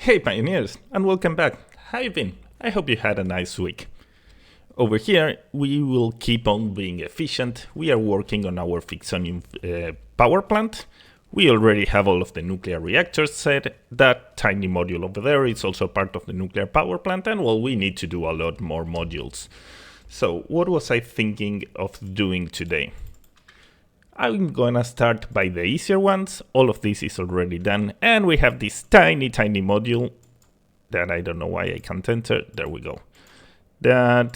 Hey pioneers, and welcome back. How you been? I hope you had a nice week. Over here, we will keep on being efficient. We are working on our Ficsonium power plant. We already have all of the nuclear reactors set. That tiny module over there is also part of the nuclear power plant, and well, we need to do a lot more modules. So, what was I thinking of doing today? I'm gonna start by the easier ones. All of this is already done, and we have this tiny module that I don't know why I can't enter. There we go. There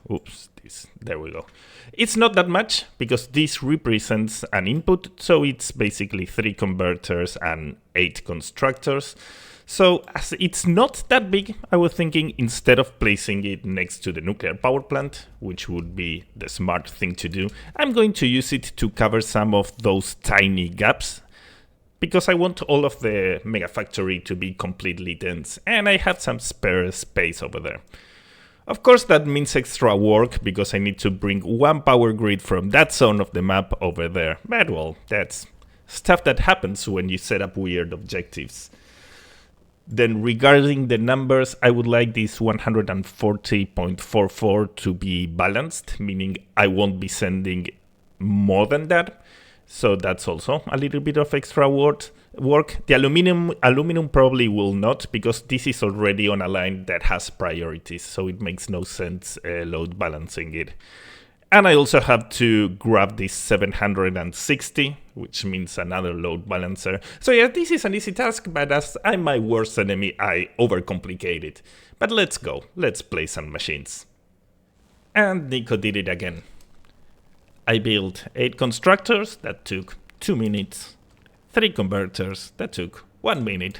we go. It's not that much because this represents an input, so it's basically 3 converters and 8 constructors. So as it's not that big, I was thinking instead of placing it next to the nuclear power plant, which would be the smart thing to do, I'm going to use it to cover some of those tiny gaps, because I want all of the mega factory to be completely dense, and I have some spare space over there. Of course, that means extra work because I need to bring one power grid from that zone of the map over there. But well, that's stuff that happens when you set up weird objectives. Then regarding the numbers, I would like this 140.44 to be balanced, meaning I won't be sending more than that. So that's also a little bit of extra work. The aluminum probably will not, because this is already on a line that has priorities, so it makes no sense load balancing it. And I also have to grab this 760, which means another load balancer. So yeah, this is an easy task, but as I'm my worst enemy, I overcomplicate it. But let's go, let's play some machines. And Nico did it again. I built 8 constructors, that took 2 minutes. 3 converters, that took 1 minute.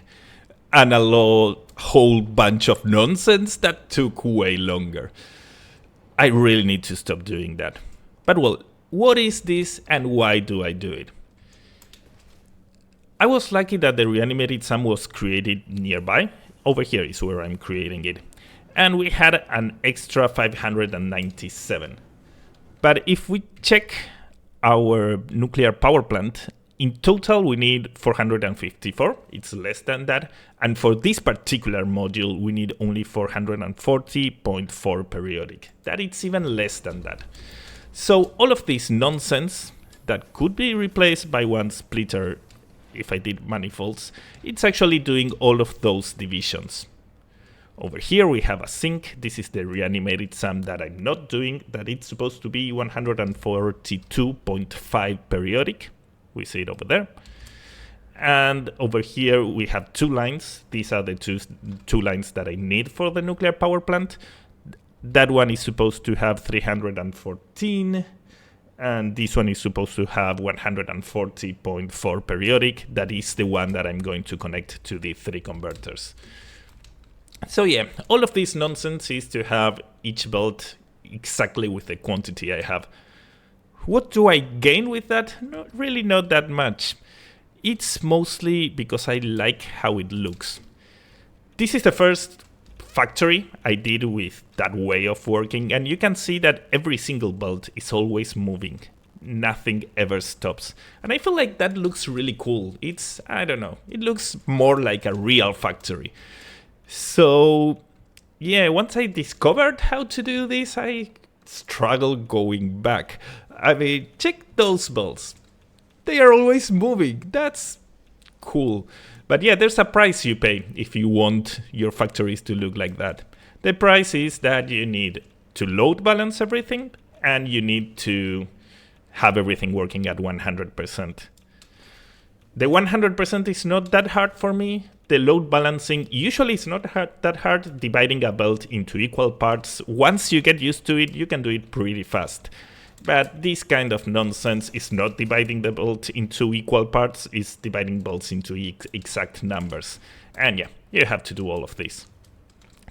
And a whole bunch of nonsense that took way longer. I really need to stop doing that. But well, what is this and why do I do it? I was lucky that the reanimated SAM was created nearby. Over here is where I'm creating it. And we had an extra 597. But if we check our nuclear power plant, in total we need 454, it's less than that, and for this particular module we need only 440.4 periodic. That it's even less than that. So all of this nonsense that could be replaced by one splitter if I did manifolds, it's actually doing all of those divisions. Over here we have a sink. This is the reanimated SAM that I'm not doing, that it's supposed to be 142.5 periodic. We see it over there. And over here we have 2 lines. These are the two lines that I need for the nuclear power plant. That one is supposed to have 314, and this one is supposed to have 140.4 periodic. That is the one that I'm going to connect to the 3 converters. So yeah, all of this nonsense is to have each belt exactly with the quantity I have. What do I gain with that? Really not that much. It's mostly because I like how it looks. This is the first factory I did with that way of working, and you can see that every single belt is always moving. Nothing ever stops. And I feel like that looks really cool. I don't know, it looks more like a real factory. So yeah, once I discovered how to do this, I struggled going back. I mean, check those belts. They are always moving. That's cool. But yeah, there's a price you pay if you want your factories to look like that. The price is that you need to load balance everything, and you need to have everything working at 100%. The 100% is not that hard for me. The load balancing usually is not that hard. Dividing a belt into equal parts, once you get used to it, you can do it pretty fast. But this kind of nonsense is not dividing the belt into equal parts, it's dividing belts into exact numbers. And yeah, you have to do all of this.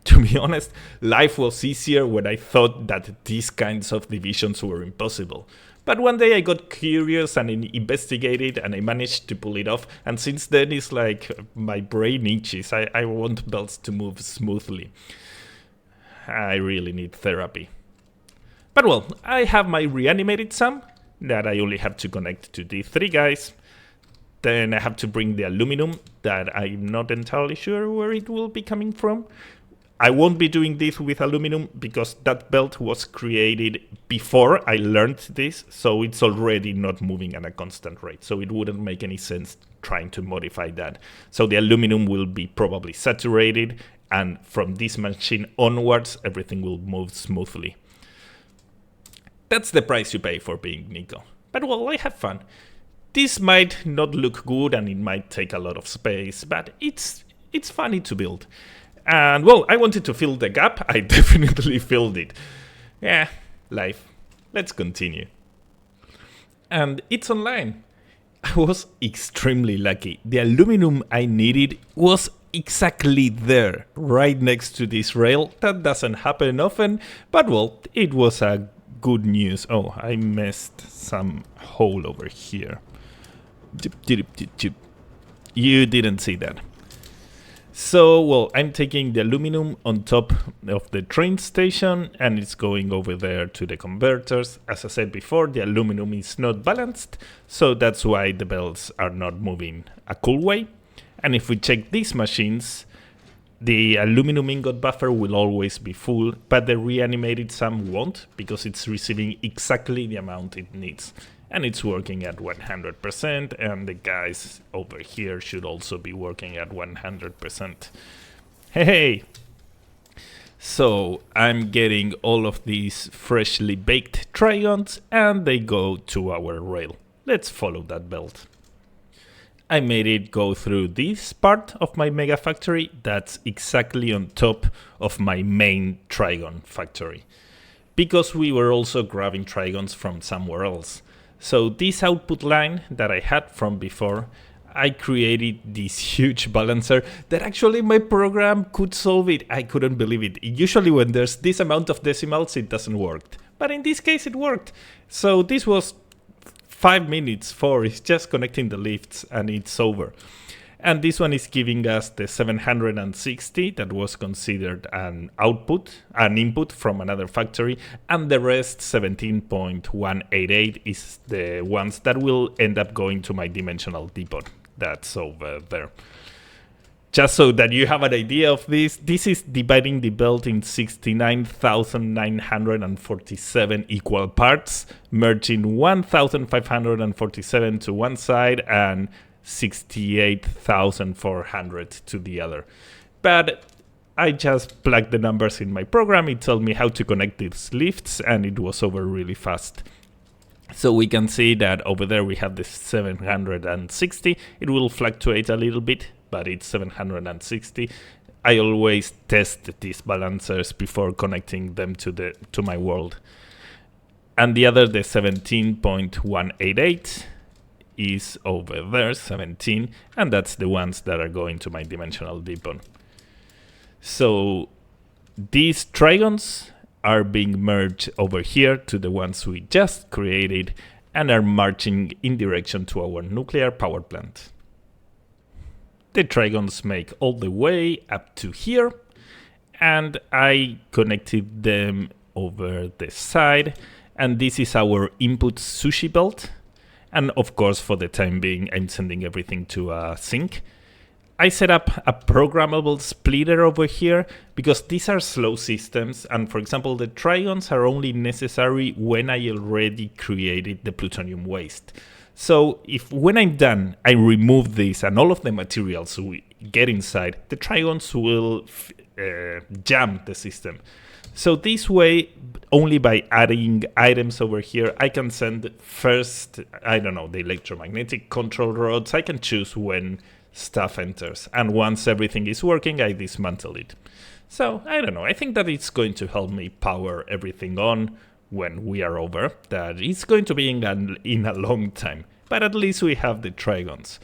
To be honest, life was easier when I thought that these kinds of divisions were impossible. But one day I got curious and investigated, and I managed to pull it off. And since then it's like my brain itches. I want belts to move smoothly. I really need therapy. But well, I have my reanimated SAM that I only have to connect to the 3 guys. Then I have to bring the aluminum that I'm not entirely sure where it will be coming from. I won't be doing this with aluminum because that belt was created before I learned this, so it's already not moving at a constant rate. So it wouldn't make any sense trying to modify that. So the aluminum will be probably saturated, and from this machine onwards, everything will move smoothly. That's the price you pay for being Nico. But well, I have fun. This might not look good and it might take a lot of space, but it's funny to build. And well, I wanted to fill the gap. I definitely filled it. Yeah, life. Let's continue. And it's online. I was extremely lucky. The aluminum I needed was exactly there, right next to this rail. That doesn't happen often, but well, it was a good news. Oh, I messed some hole over here. You didn't see that. So, well, I'm taking the aluminum on top of the train station and it's going over there to the converters. As I said before, the aluminum is not balanced, so that's why the belts are not moving a cool way. And if we check these machines, the aluminum ingot buffer will always be full, but the reanimated sum won't because it's receiving exactly the amount it needs. And it's working at 100%, and the guys over here should also be working at 100%. Hey! So I'm getting all of these freshly baked Trigons, and they go to our rail. Let's follow that belt. I made it go through this part of my mega factory that's exactly on top of my main Trigon factory, because we were also grabbing Trigons from somewhere else. So this output line that I had from before, I created this huge balancer that actually my program could solve it. I couldn't believe it. Usually when there's this amount of decimals, it doesn't work. But in this case, it worked. So this was 5 minutes for it's just connecting the lifts and it's over. And this one is giving us the 760 that was considered an input from another factory, and the rest 17.188 is the ones that will end up going to my dimensional depot that's over there. Just so that you have an idea of this is dividing the belt in 69,947 equal parts, merging 1,547 to one side and 68,400 to the other. But I just plugged the numbers in my program. It told me how to connect these lifts and it was over really fast. So we can see that over there we have the 760. It will fluctuate a little bit, but it's 760. I always test these balancers before connecting them to my world. And the other, the 17.188, is over there, 17, and that's the ones that are going to my dimensional depot. So these Trigons are being merged over here to the ones we just created and are marching in direction to our nuclear power plant. The Trigons make all the way up to here, and I connected them over the side, and this is our input sushi belt. And of course, for the time being, I'm sending everything to a sink. I set up a programmable splitter over here because these are slow systems. And for example, the Trigons are only necessary when I already created the plutonium waste. So if when I'm done, I remove this and all of the materials we get inside, the Trigons will jam the system. So this way, only by adding items over here, I can send first, I don't know, the electromagnetic control rods. I can choose when stuff enters. And once everything is working, I dismantle it. So, I don't know, I think that it's going to help me power everything on when we are over. That it's going to be in a long time. But at least we have the Trigons.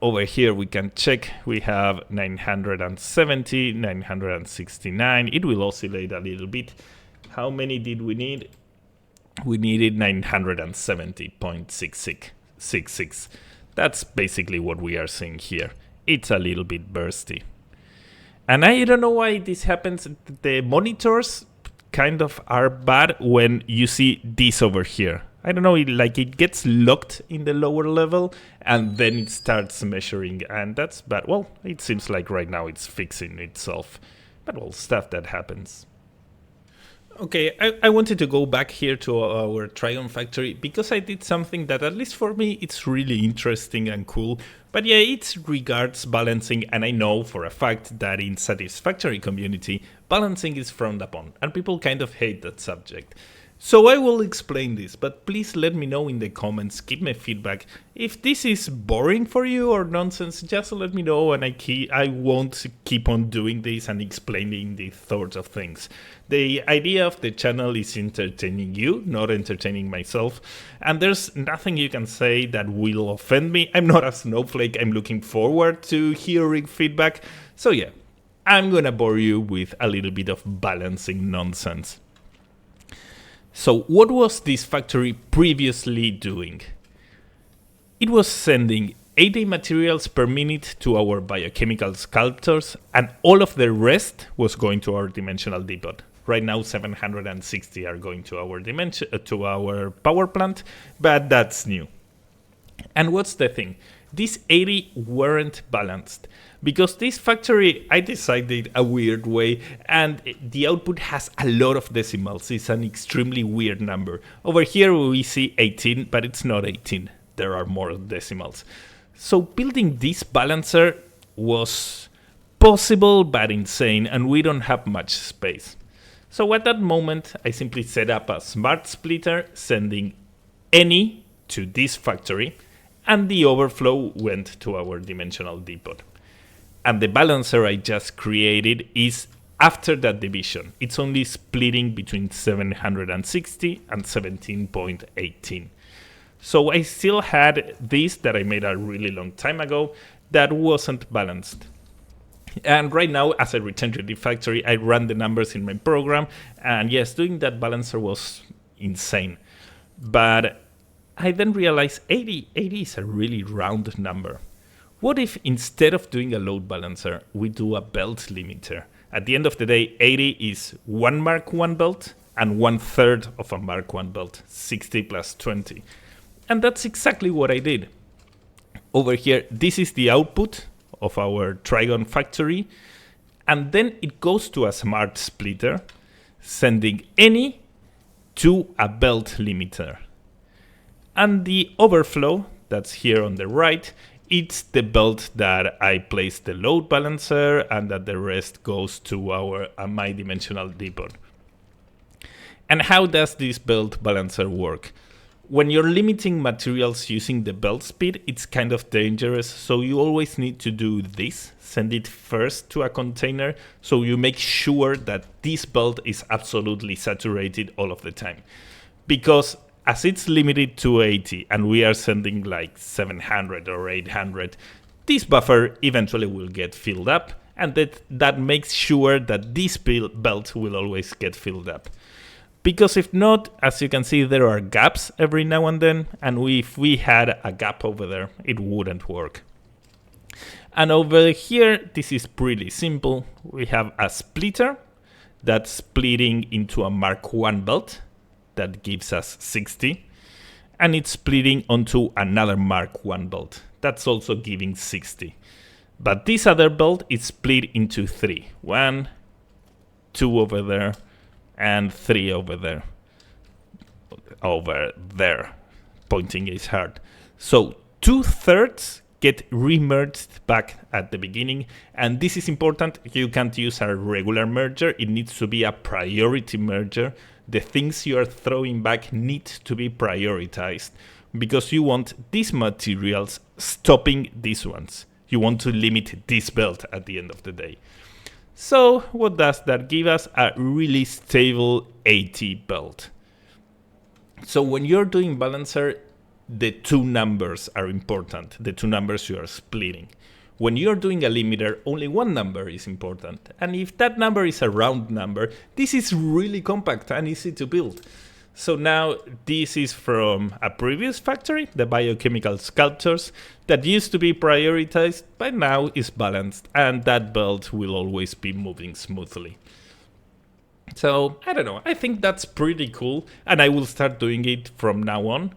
Over here we can check, we have 970, 969, it will oscillate a little bit. How many did we need? We needed 970.66. That's basically what we are seeing here. It's a little bit bursty. And I don't know why this happens. The monitors kind of are bad when you see this over here. I don't know, like it gets locked in the lower level and then it starts measuring, and that's bad. Well, it seems like right now it's fixing itself, but well, stuff that happens. Okay, I wanted to go back here to our Trigon factory because I did something that, at least for me, it's really interesting and cool. But yeah, it regards balancing, and I know for a fact that in Satisfactory community, balancing is frowned upon, and people kind of hate that subject. So I will explain this, but please let me know in the comments, give me feedback. If this is boring for you or nonsense, just let me know, and I won't keep on doing this and explaining these sorts of things. The idea of the channel is entertaining you, not entertaining myself, and there's nothing you can say that will offend me. I'm not a snowflake, I'm looking forward to hearing feedback. So yeah, I'm gonna bore you with a little bit of balancing nonsense. So what was this factory previously doing? It was sending 80 materials per minute to our biochemical sculptors, and all of the rest was going to our dimensional depot. Right now 760 are going to our power plant, but that's new. And what's the thing? These 80 weren't balanced, because this factory, I decided a weird way, and the output has a lot of decimals. It's an extremely weird number. Over here we see 18, but it's not 18. There are more decimals. So building this balancer was possible but insane, and we don't have much space. So at that moment, I simply set up a smart splitter sending any to this factory, and the overflow went to our dimensional depot. And the balancer I just created is after that division. It's only splitting between 760 and 17.18. So I still had this that I made a really long time ago that wasn't balanced. And right now, as I return to the factory, I run the numbers in my program, and yes, doing that balancer was insane. But I then realized 80 is a really round number. What if instead of doing a load balancer, we do a belt limiter? At the end of the day, 80 is one Mark I belt and 1/3 of a Mark I belt, 60 plus 20. And that's exactly what I did. Over here, this is the output of our Trigon factory, and then it goes to a smart splitter, sending any to a belt limiter. And the overflow, that's here on the right, it's the belt that I placed the load balancer, and that the rest goes to my dimensional depot. And how does this belt balancer work? When you're limiting materials using the belt speed, it's kind of dangerous, so you always need to do this. Send it first to a container, so you make sure that this belt is absolutely saturated all of the time. Because as it's limited to 80 and we are sending like 700 or 800, this buffer eventually will get filled up, and that makes sure that this belt will always get filled up. Because if not, as you can see, there are gaps every now and then, and if we had a gap over there, it wouldn't work. And over here, this is pretty simple. We have a splitter that's splitting into a Mark I belt that gives us 60, and it's splitting onto another Mark I belt that's also giving 60. But this other belt is split into 3. 1, 2 over there, and 3 over there. Over there. Pointing is hard. So 2/3 get remerged back at the beginning, and this is important. You can't use a regular merger. It needs to be a priority merger. The things you are throwing back need to be prioritized, because you want these materials stopping these ones. You want to limit this belt at the end of the day. So what does that give us? A really stable 80 belt. So when you're doing balancer, the two numbers are important, the two numbers you are splitting. When you're doing a limiter, only one number is important. And if that number is a round number, this is really compact and easy to build. So now this is from a previous factory, the biochemical sculptures, that used to be prioritized, but now is balanced, and that belt will always be moving smoothly. So I don't know, I think that's pretty cool, and I will start doing it from now on.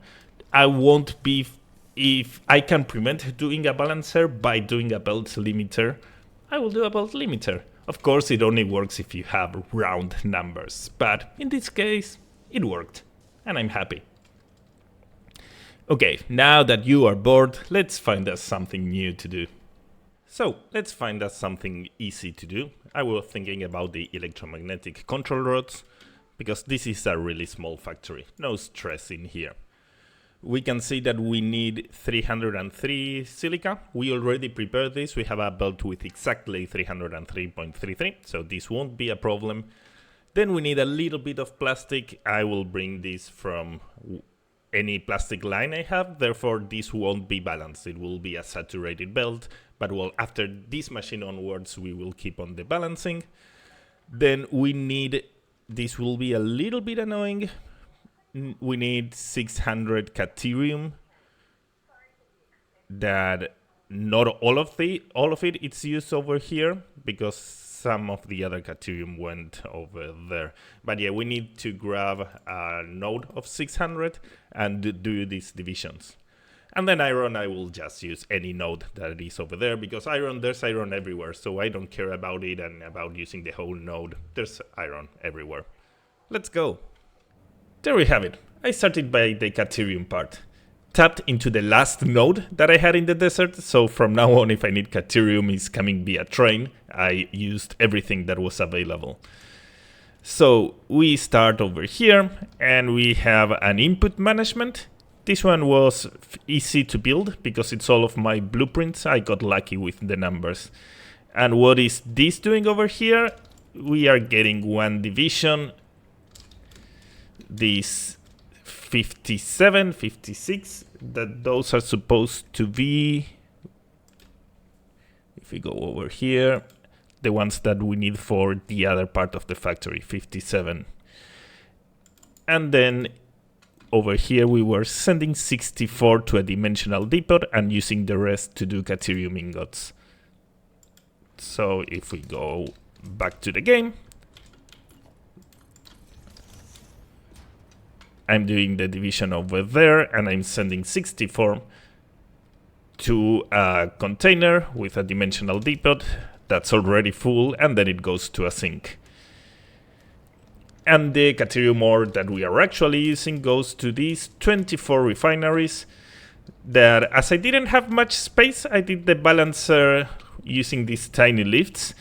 I won't be, if I can prevent doing a balancer by doing a belt limiter, I will do a belt limiter. Of course, it only works if you have round numbers, but in this case, it worked, and I'm happy. Okay, now that you are bored, let's find us something new to do. So, let's find us something easy to do. I was thinking about the electromagnetic control rods, because this is a really small factory, no stress in here. We can see that we need 303 silica. We already prepared this. We have a belt with exactly 303.33, so this won't be a problem. Then we need a little bit of plastic. I will bring this from any plastic line I have, therefore this won't be balanced. It will be a saturated belt, but well, after this machine onwards, we will keep on the balancing. Then we need, this will be a little bit annoying, we need 600 Caterium. That not all of it it's used over here, because some of the other Caterium went over there. But yeah, we need to grab a node of 600 and do these divisions. And then iron, I will just use any node that is over there, because iron, there's iron everywhere, so I don't care about it and about using the whole node. There's iron everywhere. Let's go. There we have it. I started by the Caterium part. Tapped into the last node that I had in the desert, so from now on, if I need Caterium is coming via train, I used everything that was available. So we start over here, and we have an input management. This one was easy to build, because it's all of my blueprints. I got lucky with the numbers. And what is this doing over here? We are getting one division. These 57, 56, that those are supposed to be, if we go over here, the ones that we need for the other part of the factory, 57. And then over here we were sending 64 to a dimensional depot and using the rest to do Caterium ingots. So if we go back to the game, I'm doing the division over there, and I'm sending 64 to a container with a dimensional depot that's already full, and then it goes to a sink. And the Caterium ore that we are actually using goes to these 24 refineries that, as I didn't have much space, I did the balancer using these tiny lifts,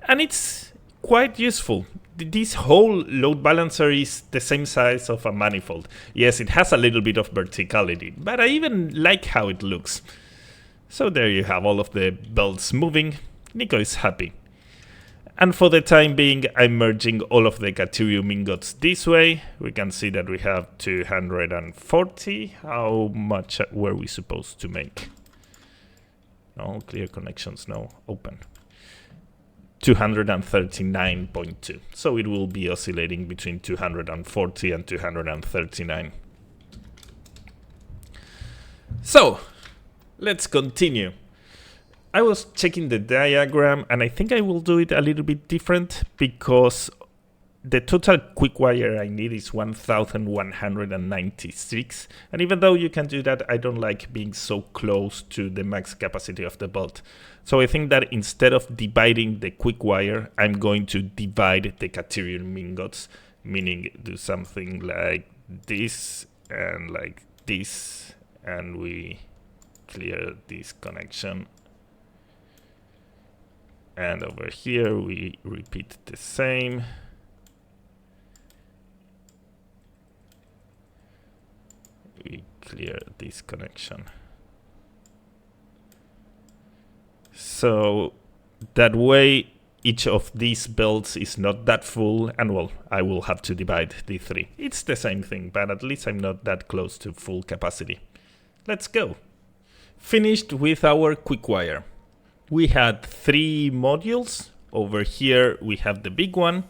and it's quite useful. This whole load balancer is the same size of a manifold. Yes, it has a little bit of verticality, but I even like how it looks. So there you have all of the belts moving. Nico is happy. And for the time being, I'm merging all of the Caterium ingots this way. We can see that we have 240. How much were we supposed to make? No, clear connections, no, open. 239.2. So it will be oscillating between 240 and 239. So, let's continue. I was checking the diagram, and I think I will do it a little bit different, because the total quick wire I need is 1196, and even though you can do that, I don't like being so close to the max capacity of the belt. So I think that instead of dividing the quick wire, I'm going to divide the Caterium ingots, meaning do something like this and like this, and we clear this connection. And over here we repeat the same. We clear this connection. So that way each of these belts is not that full, and well, I will have to divide the three. It's the same thing, but at least I'm not that close to full capacity. Let's go. Finished with our quick wire. We had 3 modules. Over here we have the big one.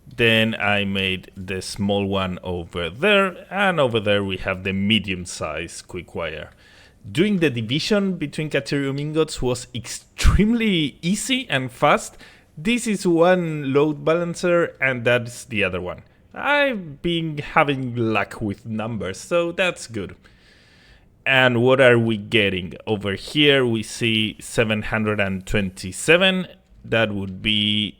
Then I made the small one over there, and over there we have the medium-sized quick wire. Doing the division between Caterium ingots was extremely easy and fast. This is one load balancer and that's the other one. I've been having luck with numbers, so that's good. And what are we getting? Over here we see 727. That would be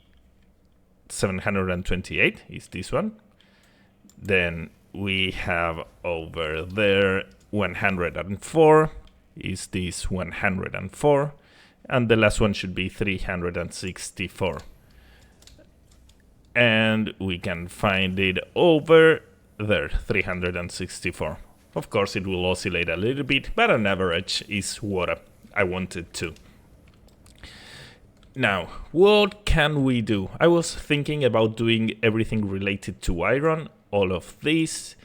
728 is this one. Then we have over there 104 is this 104. And the last one should be 364. And we can find it over there, 364. Of course, it will oscillate a little bit, but on average is what I wanted to. Now, what can we do? I was thinking about doing everything related to iron, all of this,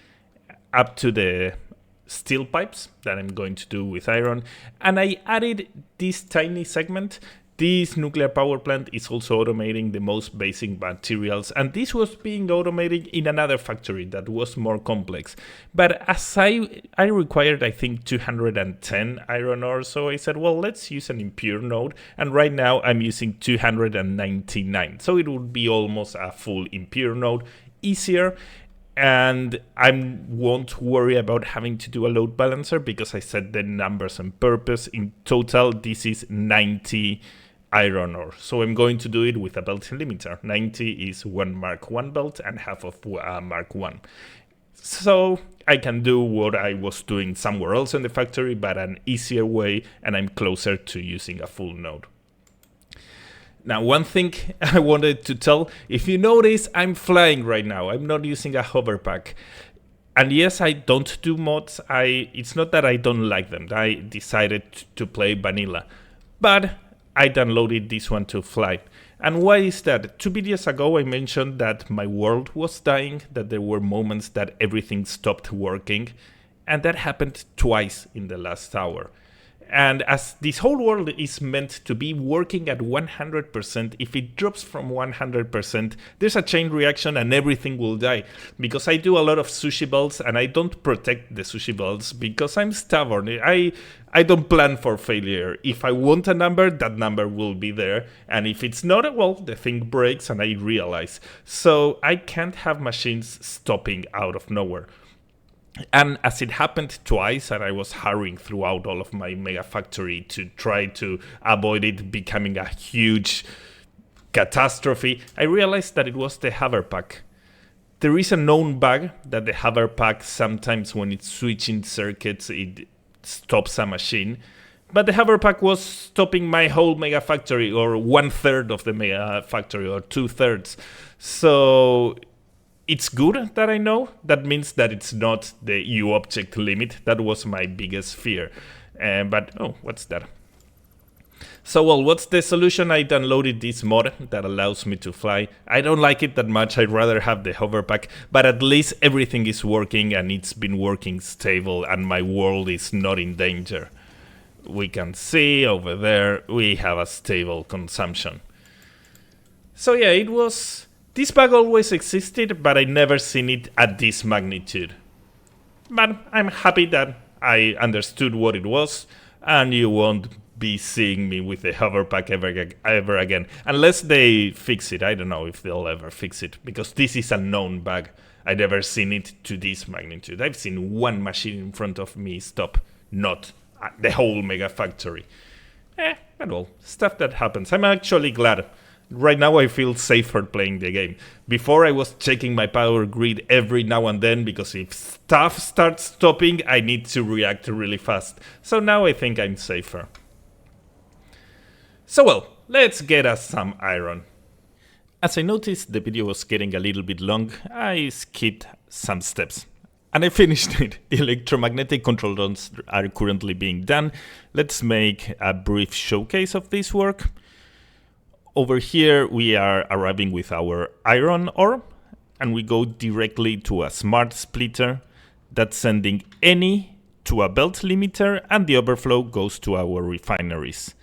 up to the steel pipes that I'm going to do with iron. And I added this tiny segment. This nuclear power plant is also automating the most basic materials, and this was being automated in another factory that was more complex. But as I required, I think, 210 iron ore, so I said, well, let's use an impure node, and right now I'm using 299, so it would be almost a full impure node, easier, and I won't worry about having to do a load balancer because I set the numbers on purpose. In total, this is 90 iron ore. So I'm going to do it with a belt limiter. 90 is one Mark 1 belt and half of Mark 1. So I can do what I was doing somewhere else in the factory, but an easier way, and I'm closer to using a full node. Now, one thing I wanted to tell, if you notice, I'm flying right now. I'm not using a hover pack. And yes, I don't do mods. It's not that I don't like them. I decided to play vanilla. But I downloaded this one to fly. And why is that? 2 videos ago I mentioned that my world was dying, that there were moments that everything stopped working, and that happened twice in the last hour. And as this whole world is meant to be working at 100%, if it drops from 100%, there's a chain reaction and everything will die. Because I do a lot of sushi belts and I don't protect the sushi belts because I'm stubborn. I don't plan for failure. If I want a number, that number will be there. And if it's not, well, the thing breaks and I realize. So I can't have machines stopping out of nowhere. And as it happened twice, and I was hurrying throughout all of my mega factory to try to avoid it becoming a huge catastrophe, I realized that it was the hover pack. There is a known bug that the hover pack, sometimes when it's switching circuits, it stops a machine. But the hover pack was stopping my whole mega factory, or 1/3 of the mega factory, or 2/3. So it's good that I know. That means that it's not the UObject limit. That was my biggest fear. But, oh, what's that? So, well, what's the solution? I downloaded this mod that allows me to fly. I don't like it that much. I'd rather have the hover pack. But at least everything is working and it's been working stable and my world is not in danger. We can see over there we have a stable consumption. So, yeah, it was... This bug always existed, but I never seen it at this magnitude. But I'm happy that I understood what it was, and you won't be seeing me with the hover pack ever again. Unless they fix it. I don't know if they'll ever fix it, because this is a known bug. I've never seen it to this magnitude. I've seen one machine in front of me stop, not the whole mega factory. But well, stuff that happens. I'm actually glad. Right now I feel safer playing the game. Before I was checking my power grid every now and then because if stuff starts stopping I need to react really fast. So now I think I'm safer. So well, let's get us some iron. As I noticed the video was getting a little bit long, I skipped some steps. And I finished it. Electromagnetic control rods are currently being done. Let's make a brief showcase of this work. Over here we are arriving with our iron ore and we go directly to a smart splitter that's sending any to a belt limiter and the overflow goes to our refineries.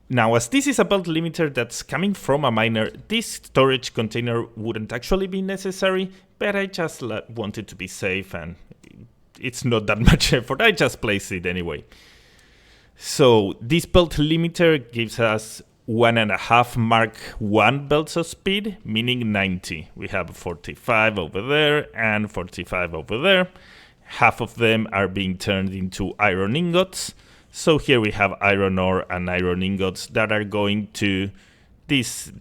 Now as this is a belt limiter that's coming from a miner, this storage container wouldn't actually be necessary, but I just wanted to be safe and it's not that much effort, I just place it anyway. So this belt limiter gives us 1.5 Mark 1 belts of speed, meaning 90. We have 45 over there and 45 over there. Half of them are being turned into iron ingots. So here we have iron ore and iron ingots that are going to these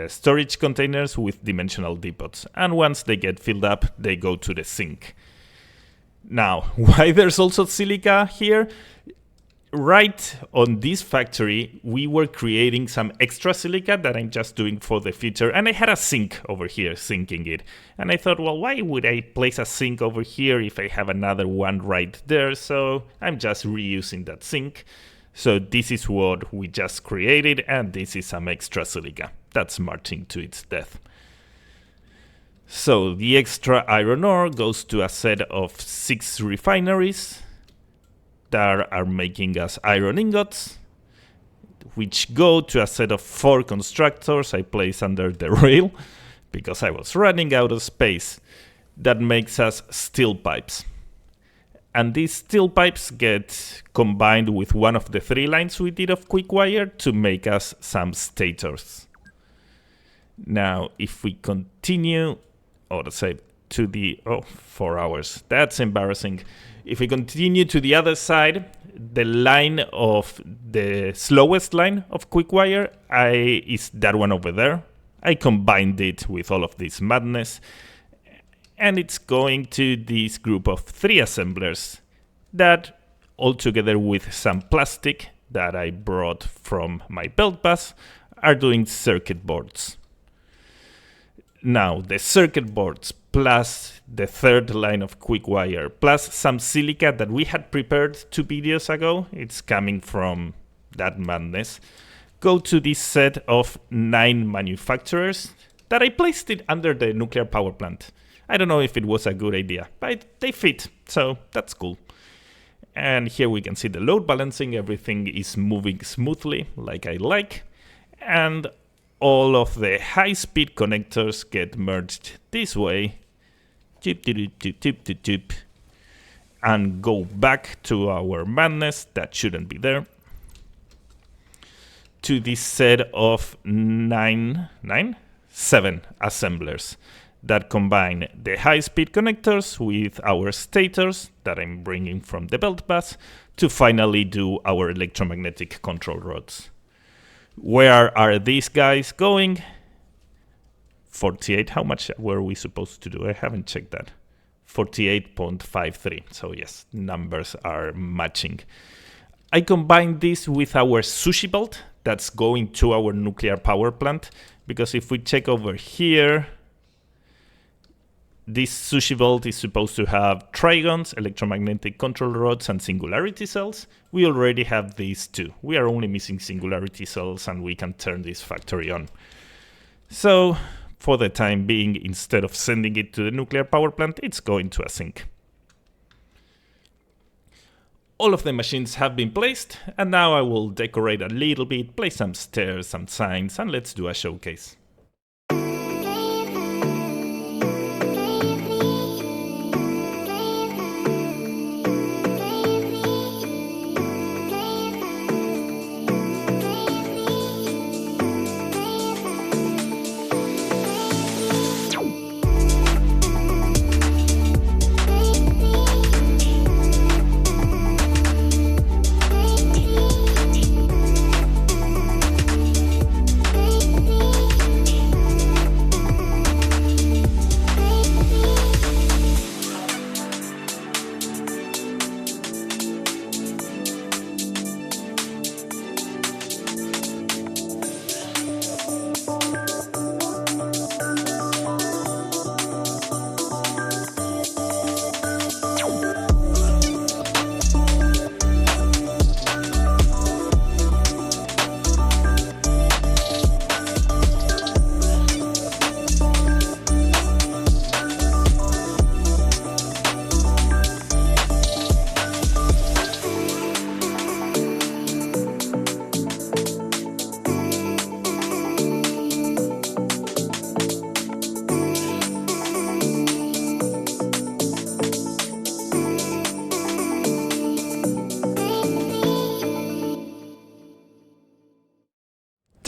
storage containers with dimensional depots. And once they get filled up, they go to the sink. Now, why there's also silica here? Right on this factory, we were creating some extra silica that I'm just doing for the future. And I had a sink over here, sinking it. And I thought, well, why would I place a sink over here if I have another one right there? So I'm just reusing that sink. So this is what we just created, and this is some extra silica that's marching to its death. So the extra iron ore goes to a set of 6 refineries that are making us iron ingots, which go to a set of 4 constructors I place under the rail because I was running out of space. That makes us steel pipes. And these steel pipes get combined with one of the 3 lines we did of quick wire to make us some stators. Now, if we continue, let's say to the 4 hours, that's embarrassing. If we continue to the other side, the line of the slowest line of quick wire is that one over there. I combined it with all of this madness, and it's going to this group of 3 assemblers that, all together with some plastic that I brought from my belt bus, are doing circuit boards. Now, the circuit boards plus the 3rd line of quick wire plus some silica that we had prepared 2 videos ago, it's coming from that madness, go to this set of 9 manufacturers that I placed it under the nuclear power plant. I don't know if it was a good idea, but they fit, so that's cool. And here we can see the load balancing, everything is moving smoothly like I like, and all of the high-speed connectors get merged this way, and go back to our madness that shouldn't be there, to this set of 7 assemblers that combine the high-speed connectors with our stators that I'm bringing from the belt bus to finally do our electromagnetic control rods. Where are these guys going? 48, how much were we supposed to do? I haven't checked that. 48.53, so yes, numbers are matching. I combined this with our sushi belt that's going to our nuclear power plant, because if we check over here, this sushi belt is supposed to have Trigons, electromagnetic control rods, and singularity cells. We already have these 2. We are only missing singularity cells, and we can turn this factory on. So, for the time being, instead of sending it to the nuclear power plant, it's going to a sink. All of the machines have been placed, and now I will decorate a little bit, place some stairs, some signs, and let's do a showcase.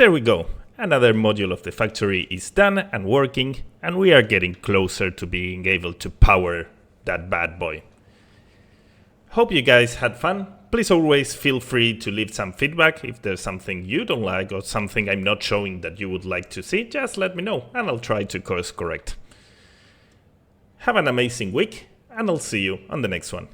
there we go. Another module of the factory is done and working, and we are getting closer to being able to power that bad boy. Hope you guys had fun. Please always feel free to leave some feedback. If there's something you don't like or something I'm not showing that you would like to see, just let me know and I'll try to course correct. Have an amazing week, and I'll see you on the next one.